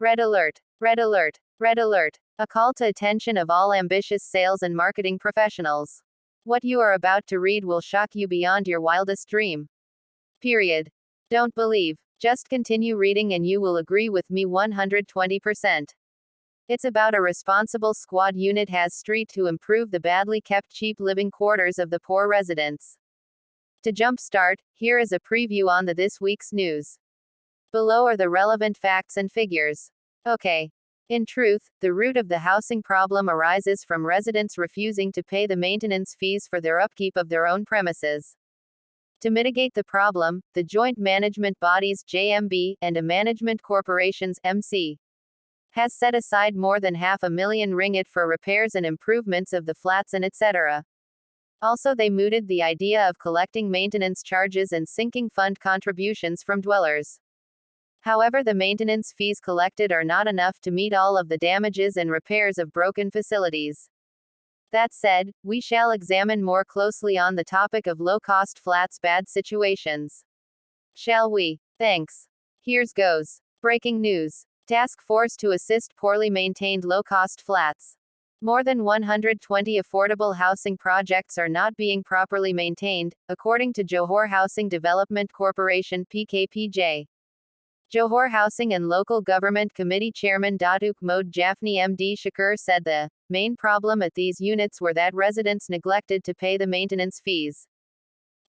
Red alert! Red alert! Red alert! A call to attention of all ambitious sales and marketing professionals. What you are about to read will shock you beyond your wildest dream. Period. Don't believe. Just continue reading and you will agree with me 120%. It's about a responsible squad unit has street to improve the badly kept cheap living quarters of the poor residents. To jumpstart, here is a preview on the this week's news. Below are the relevant facts and figures. Okay. In truth, the root of the housing problem arises from residents refusing to pay the maintenance fees for their upkeep of their own premises. To mitigate the problem, the joint management bodies JMB and a management corporations MC has set aside more than $500,000 ringgit for repairs and improvements of the flats and etc. Also, they mooted the idea of collecting maintenance charges and sinking fund contributions from dwellers. However, the maintenance fees collected are not enough to meet all of the damages and repairs of broken facilities. That said, we shall examine more closely on the topic of low-cost flats bad situations. Shall we? Thanks. Here's goes. Breaking news. Task force to assist poorly maintained low-cost flats. More than 120 affordable housing projects are not being properly maintained, according to Johor Housing Development Corporation (PKPJ). Johor Housing and Local Government Committee Chairman Datuk Mohd Jafni MD Shakur said the main problem at these units were that residents neglected to pay the maintenance fees.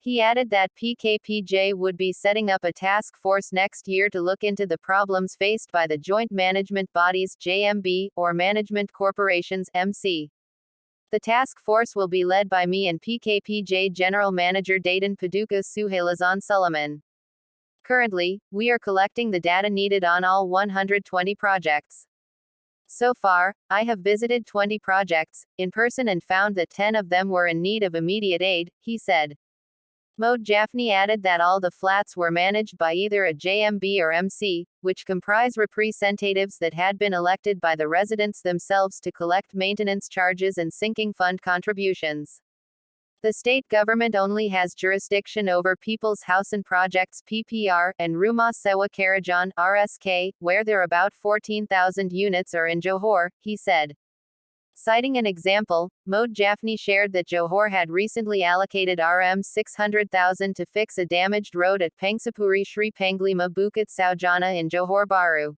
He added that PKPJ would be setting up a task force next year to look into the problems faced by the joint management bodies JMB, or management corporations MC. The task force will be led by me and PKPJ General Manager Dadan Paduka Suhailazan Sulaiman. Currently, we are collecting the data needed on all 120 projects. So far, I have visited 20 projects in person and found that 10 of them were in need of immediate aid, he said. Mohd Jafni added that all the flats were managed by either a JMB or MC, which comprise representatives that had been elected by the residents themselves to collect maintenance charges and sinking fund contributions. The state government only has jurisdiction over People's Housing Projects (PPR) and Rumah Sewa Kerajan (RSK), where there about 14,000 units are in Johor, he said. Citing an example, Mohd Jafni shared that Johor had recently allocated Rm 600,000 to fix a damaged road at Pangsapuri Sri Panglima Bukit Saujana in Johor Bahru.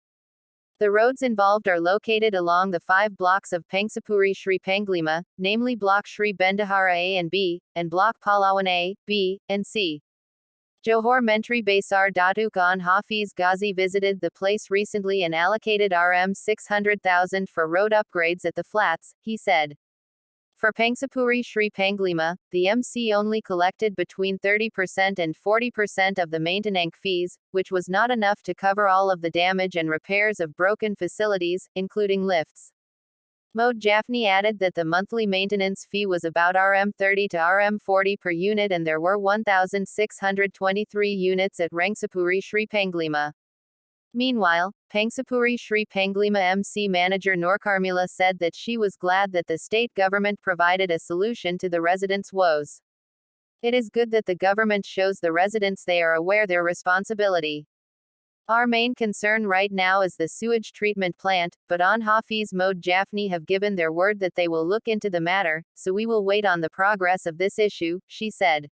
The roads involved are located along the 5 blocks of Pangsapuri Sri Panglima, namely Block Sri Bendahara A and B, and Block Pahlawan A, B, and C. Johor Menteri Besar Datuk An Hafiz Ghazi visited the place recently and allocated Rm 600,000 for road upgrades at the flats, he said. For Pangsapuri Sri Panglima, the MC only collected between 30% and 40% of the maintenance fees, which was not enough to cover all of the damage and repairs of broken facilities, including lifts. Mohd Jafni added that the monthly maintenance fee was about Rm 30 to Rm 40 per unit and there were 1,623 units at Pangsapuri Sri Panglima. Meanwhile, Pangsapuri Sri Panglima MC manager Norkarmila said that she was glad that the state government provided a solution to the residents' woes. It is good that the government shows the residents they are aware their responsibility. Our main concern right now is the sewage treatment plant, but An Hafiz Mohd Jafni have given their word that they will look into the matter, so we will wait on the progress of this issue, she said.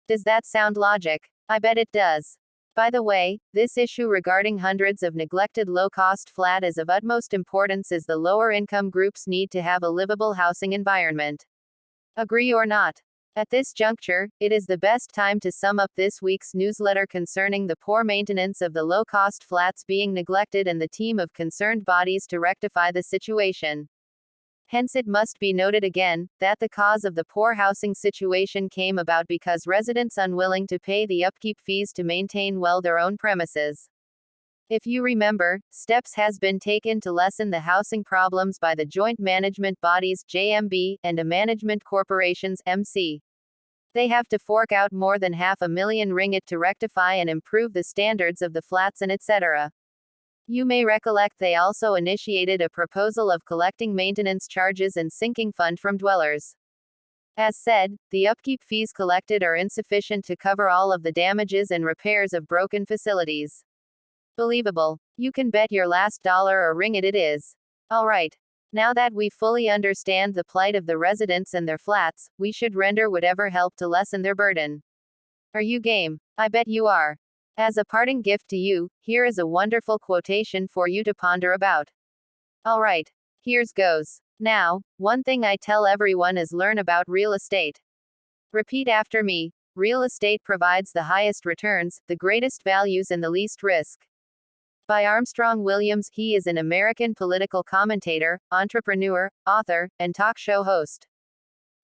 Does that sound logic? I bet it does. By the way, this issue regarding hundreds of neglected low-cost flat is of utmost importance as the lower-income groups need to have a livable housing environment. Agree or not? At this juncture, it is the best time to sum up this week's newsletter concerning the poor maintenance of the low-cost flats being neglected and the team of concerned bodies to rectify the situation. Hence it must be noted again, that the cause of the poor housing situation came about because residents unwilling to pay the upkeep fees to maintain well their own premises. If you remember, steps has been taken to lessen the housing problems by the joint management bodies JMB and a management corporations MC. They have to fork out more than $500,000 ringgit to rectify and improve the standards of the flats and etc. You may recollect they also initiated a proposal of collecting maintenance charges and sinking fund from dwellers. As said, the upkeep fees collected are insufficient to cover all of the damages and repairs of broken facilities. Believable. You can bet your last dollar or ringgit it is. Alright. Now that we fully understand the plight of the residents and their flats, we should render whatever help to lessen their burden. Are you game? I bet you are. As a parting gift to you, here is a wonderful quotation for you to ponder about. Alright. Here's goes. Now, one thing I tell everyone is learn about real estate. Repeat after me. Real estate provides the highest returns, the greatest values, and the least risk. By Armstrong Williams, he is an American political commentator, entrepreneur, author, and talk show host.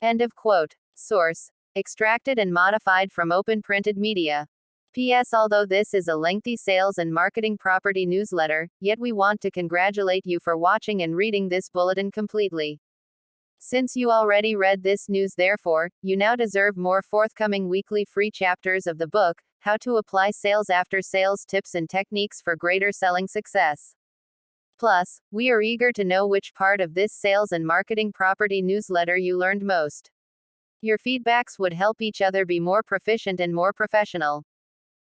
End of quote. Source: extracted and modified from Open Printed Media. P.S. Although this is a lengthy sales and marketing property newsletter, yet we want to congratulate you for watching and reading this bulletin completely. Since you already read this news, therefore, you now deserve more forthcoming weekly free chapters of the book, How to Apply Sales After Sales Tips and Techniques for Greater Selling Success. Plus, we are eager to know which part of this sales and marketing property newsletter you learned most. Your feedbacks would help each other be more proficient and more professional.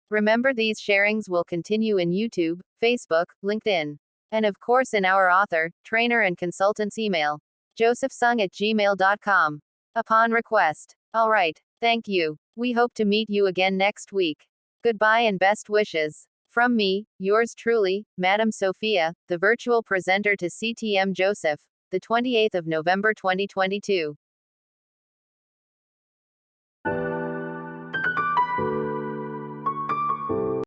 Remember, these sharings will continue in YouTube, Facebook, LinkedIn, and of course in our author, trainer, and consultant's email, josephsung@gmail.com. Upon request. Alright. Thank you. We hope to meet you again next week. Goodbye and best wishes. From me, yours truly, Madam Sophia, the virtual presenter to CTM Joseph, the 28th of November 2022.